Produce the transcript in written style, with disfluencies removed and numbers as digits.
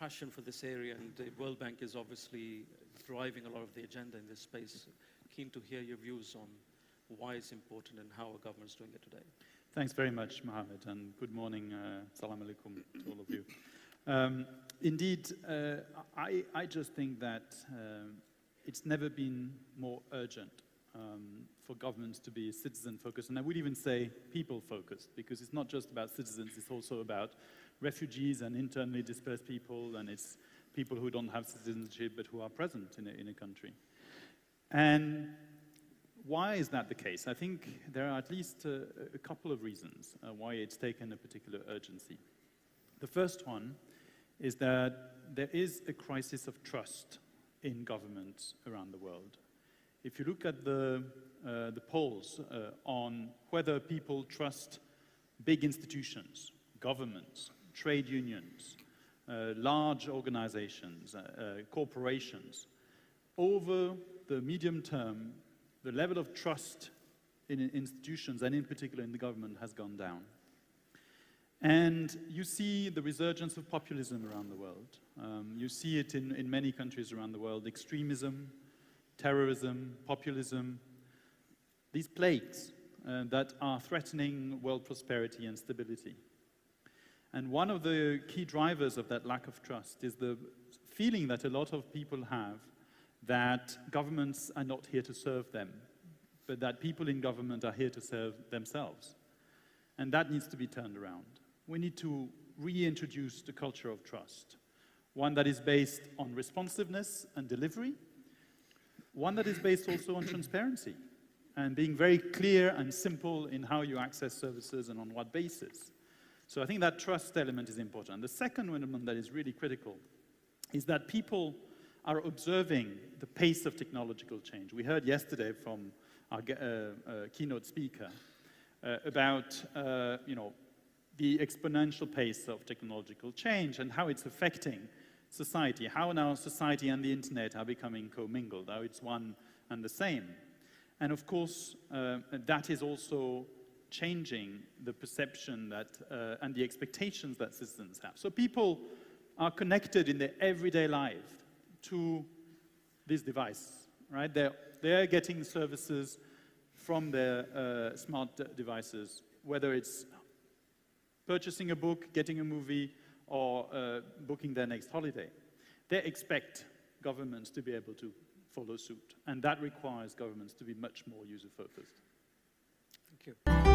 passion for this area, and the World Bank is obviously driving a lot of the agenda in this space. Keen to hear your views on why it's important and how our government's doing it today. Thanks very much, Mohammed, and good morning, salam alaikum to all of you. Indeed, I just think that it's never been more urgent for governments to be citizen-focused, and I would even say people-focused, because it's not just about citizens, it's also about refugees and internally displaced people, and it's people who don't have citizenship but who are present in a country. And why is that the case? I think there are at least a couple of reasons why it's taken a particular urgency. The first one is that there is a crisis of trust in governments around the world. If you look at the polls on whether people trust big institutions, governments, trade unions, large organizations, corporations, over the medium term, the level of trust in institutions, and in particular in the government, has gone down. And you see the resurgence of populism around the world. You see it in many countries around the world: extremism, terrorism, populism, these plagues that are threatening world prosperity and stability. And one of the key drivers of that lack of trust is the feeling that a lot of people have that governments are not here to serve them, but that people in government are here to serve themselves. And that needs to be turned around. We need to reintroduce the culture of trust, one that is based on responsiveness and delivery, one that is based also on transparency, and being very clear and simple in how you access services and on what basis. So I think that trust element is important. And the second element that is really critical is that people are observing the pace of technological change. We heard yesterday from our keynote speaker about the exponential pace of technological change and how it's affecting society, how now society and the internet are becoming commingled, how it's one and the same. And of course, that is also changing the perception that, and the expectations that citizens have. So people are connected in their everyday life to this device, right? They're getting services from their smart devices, whether it's purchasing a book, getting a movie, or booking their next holiday. They expect governments to be able to follow suit, and that requires governments to be much more user-focused. Thank you.